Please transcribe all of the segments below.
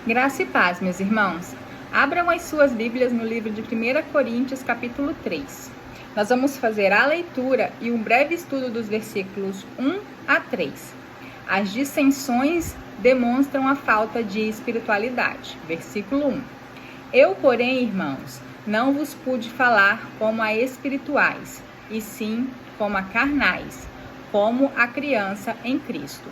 Graça e paz, meus irmãos. Abram as suas Bíblias no livro de 1 Coríntios, capítulo 3. Nós vamos fazer a leitura e um breve estudo dos versículos 1 a 3. As dissensões demonstram a falta de espiritualidade. Versículo 1. Eu, porém, irmãos, não vos pude falar como a espirituais, e sim como a carnais, como a criança em Cristo.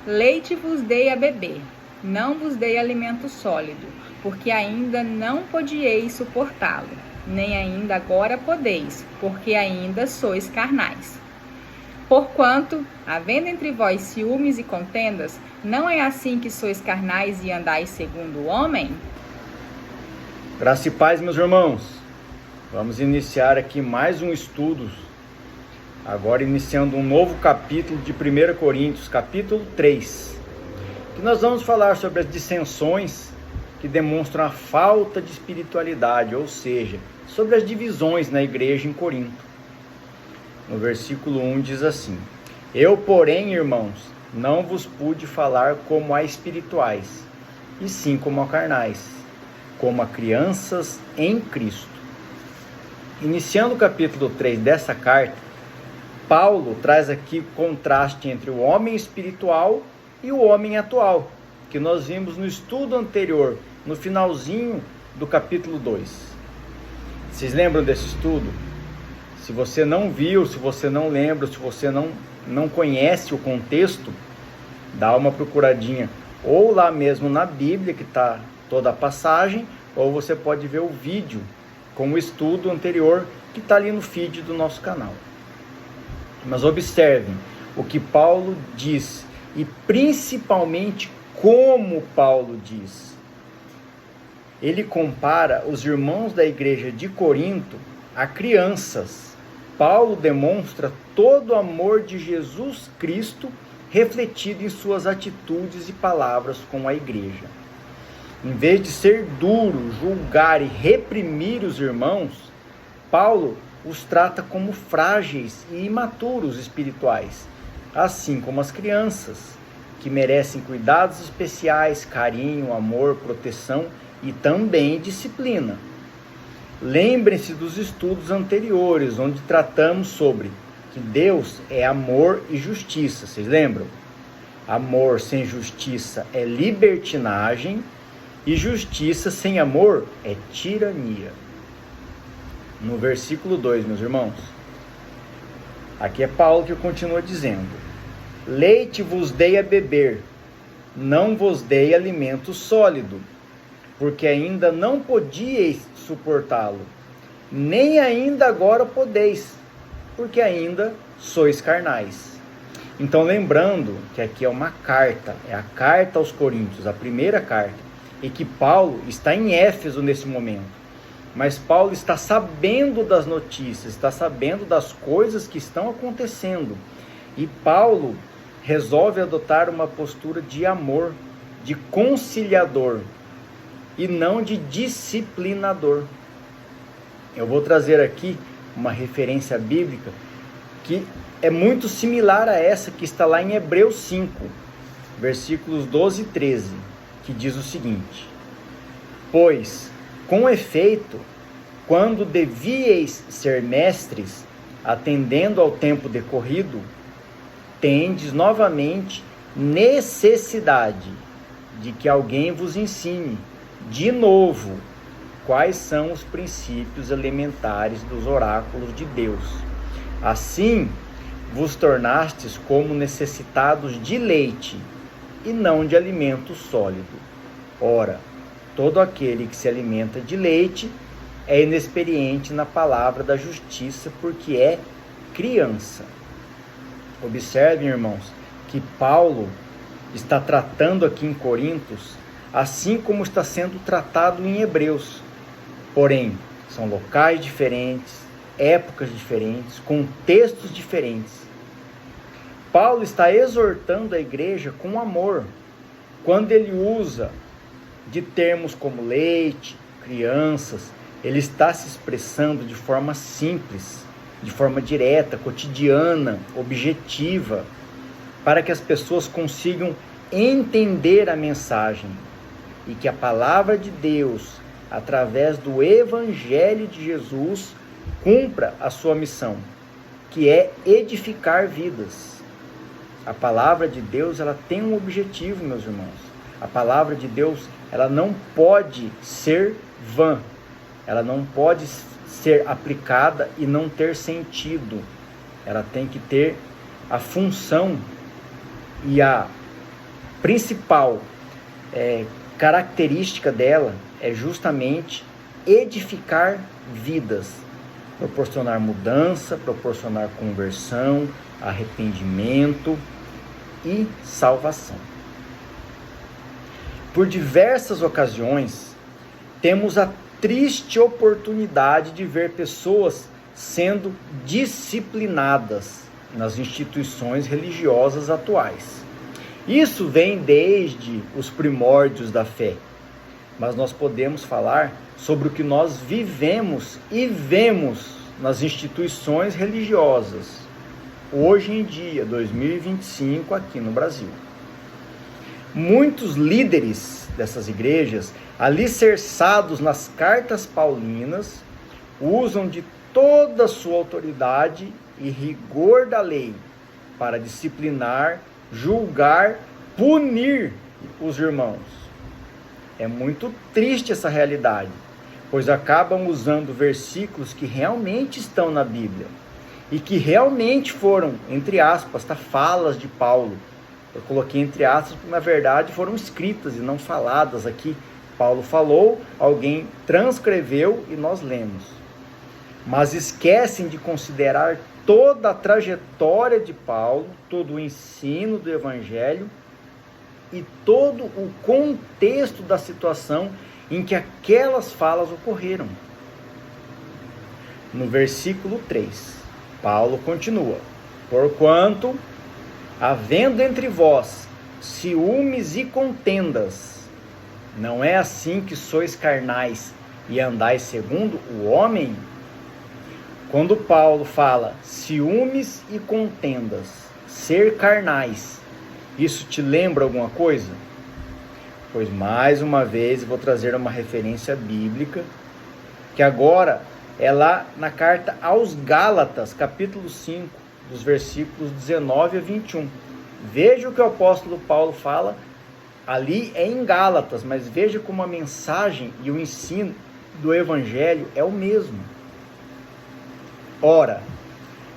Leite vos dei a beber, não vos dei alimento sólido, porque ainda não podieis suportá-lo, nem ainda agora podeis, porque ainda sois carnais. Porquanto, havendo entre vós ciúmes e contendas, não é assim que sois carnais e andais segundo o homem? Graça e paz, meus irmãos. Vamos iniciar aqui mais um estudo, agora iniciando um novo capítulo de 1 Coríntios, capítulo 3, que nós vamos falar sobre as dissensões que demonstram a falta de espiritualidade, ou seja, sobre as divisões na igreja em Corinto. No versículo 1 diz assim: Eu, porém, irmãos, não vos pude falar como a espirituais, e sim como a carnais, como a crianças em Cristo. Iniciando o capítulo 3 dessa carta, Paulo traz aqui o contraste entre o homem espiritual e o homem atual, que nós vimos no estudo anterior, no finalzinho do capítulo 2. Vocês lembram desse estudo? Se você não viu, se você não lembra, se você não conhece o contexto, dá uma procuradinha ou lá mesmo na Bíblia, que está toda a passagem, ou você pode ver o vídeo com o estudo anterior, que está ali no feed do nosso canal. Mas observem o que Paulo diz, e principalmente como Paulo diz. Ele compara os irmãos da igreja de Corinto a crianças. Paulo demonstra todo o amor de Jesus Cristo refletido em suas atitudes e palavras com a igreja. Em vez de ser duro, julgar e reprimir os irmãos, Paulo os trata como frágeis e imaturos espirituais, assim como as crianças, que merecem cuidados especiais, carinho, amor, proteção e também disciplina. Lembrem-se dos estudos anteriores, onde tratamos sobre que Deus é amor e justiça. Vocês lembram? Amor sem justiça é libertinagem, e justiça sem amor é tirania. No versículo 2, meus irmãos, aqui é Paulo que continua dizendo: Leite vos dei a beber, não vos dei alimento sólido, porque ainda não podíeis suportá-lo, nem ainda agora podeis, porque ainda sois carnais. Então, lembrando que aqui é uma carta, é a carta aos Coríntios, a primeira carta, e que Paulo está em Éfeso nesse momento. Mas Paulo está sabendo das notícias, está sabendo das coisas que estão acontecendo. E Paulo resolve adotar uma postura de amor, de conciliador, e não de disciplinador. Eu vou trazer aqui uma referência bíblica que é muito similar a essa que está lá em Hebreus 5, versículos 12 e 13, que diz o seguinte: Pois, com efeito, quando devíeis ser mestres, atendendo ao tempo decorrido, tendes novamente necessidade de que alguém vos ensine, de novo, quais são os princípios elementares dos oráculos de Deus. Assim, vos tornastes como necessitados de leite, e não de alimento sólido. Ora, todo aquele que se alimenta de leite é inexperiente na palavra da justiça, porque é criança. Observem, irmãos, que Paulo está tratando aqui em Coríntios, assim como está sendo tratado em Hebreus. Porém, são locais diferentes, épocas diferentes, contextos diferentes. Paulo está exortando a igreja com amor, quando ele usa de termos como leite, crianças. Ele está se expressando de forma simples, de forma direta, cotidiana, objetiva, para que as pessoas consigam entender a mensagem. e que a palavra de Deus, através do Evangelho de Jesus, cumpra a sua missão, que é edificar vidas. A palavra de Deus, ela tem um objetivo, meus irmãos. A palavra de Deus, ela não pode ser vã. Ela não pode ser aplicada e não ter sentido. Ela tem que ter a função e a principal característica dela é justamente edificar vidas, proporcionar mudança, proporcionar conversão, arrependimento e salvação. Por diversas ocasiões, temos a triste oportunidade de ver pessoas sendo disciplinadas nas instituições religiosas atuais. Isso vem desde os primórdios da fé, mas nós podemos falar sobre o que nós vivemos e vemos nas instituições religiosas, hoje em dia, 2025, aqui no Brasil. Muitos líderes dessas igrejas, alicerçados nas cartas paulinas, usam de toda a sua autoridade e rigor da lei para disciplinar, julgar, punir os irmãos. É muito triste essa realidade, pois acabam usando versículos que realmente estão na Bíblia e que realmente foram, entre aspas, falas de Paulo. Eu coloquei entre aspas porque na verdade foram escritas e não faladas aqui. Paulo falou, alguém transcreveu e nós lemos. Mas esquecem de considerar toda a trajetória de Paulo, todo o ensino do Evangelho e todo o contexto da situação em que aquelas falas ocorreram. No versículo 3, Paulo continua: porquanto, havendo entre vós ciúmes e contendas, não é assim que sois carnais e andais segundo o homem? Quando Paulo fala ciúmes e contendas, ser carnais, isso te lembra alguma coisa? Pois mais uma vez vou trazer uma referência bíblica, que agora é lá na carta aos Gálatas, capítulo 5, dos versículos 19 a 21. Veja o que o apóstolo Paulo fala, ali é em Gálatas, mas veja como a mensagem e o ensino do Evangelho é o mesmo. Ora,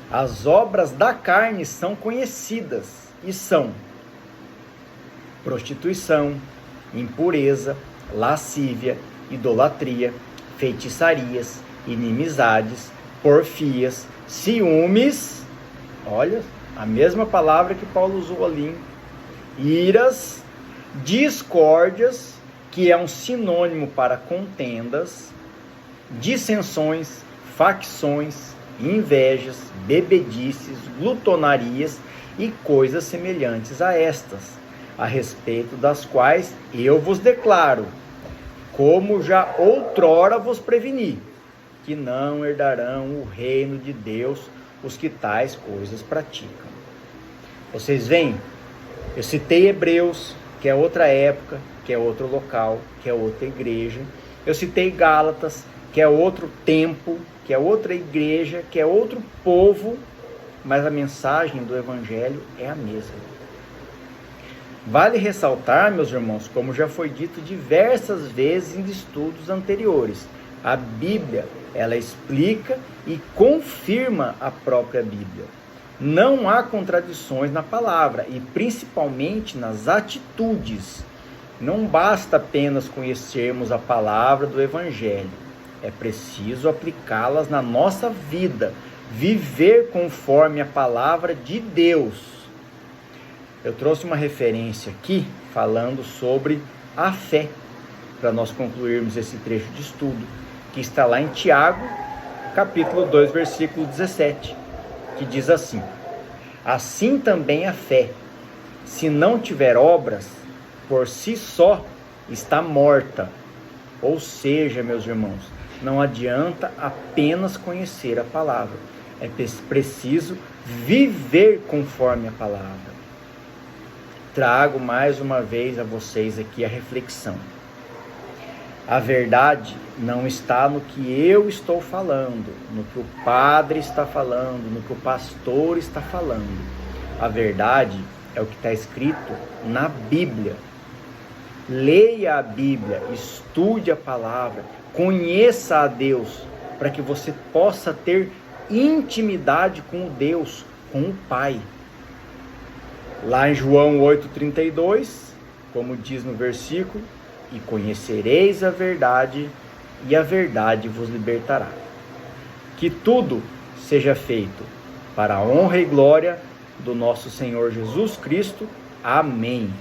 as obras da carne são conhecidas e são prostituição, impureza, lascívia, idolatria, feitiçarias, inimizades, porfias, ciúmes, olha, a mesma palavra que Paulo usou ali, iras, discórdias, que é um sinônimo para contendas, dissensões, facções, invejas, bebedices, glutonarias e coisas semelhantes a estas, a respeito das quais eu vos declaro, como já outrora vos preveni, que não herdarão o reino de Deus os que tais coisas praticam. Vocês veem? Eu citei Hebreus, que é outra época, que é outro local, que é outra igreja. Eu citei Gálatas, que é outro tempo, que é outra igreja, que é outro povo, mas a mensagem do Evangelho é a mesma. Vale ressaltar, meus irmãos, como já foi dito diversas vezes em estudos anteriores, a Bíblia, ela explica e confirma a própria Bíblia. Não há contradições na palavra e principalmente nas atitudes. Não basta apenas conhecermos a palavra do Evangelho. É preciso aplicá-las na nossa vida, viver conforme a palavra de Deus. Eu trouxe uma referência aqui falando sobre a fé, para nós concluirmos esse trecho de estudo, que está lá em Tiago, capítulo 2, versículo 17, que diz assim: assim também a fé, se não tiver obras, por si só está morta. Ou seja, meus irmãos, não adianta apenas conhecer a palavra, é preciso viver conforme a palavra. Trago mais uma vez a vocês aqui a reflexão. A verdade não está no que eu estou falando, no que o padre está falando, no que o pastor está falando. A verdade é o que está escrito na Bíblia. Leia a Bíblia, estude a palavra, conheça a Deus, para que você possa ter intimidade com Deus, com o Pai. Lá em João 8,32, como diz no versículo, e conhecereis a verdade, e a verdade vos libertará. Que tudo seja feito para a honra e glória do nosso Senhor Jesus Cristo. Amém.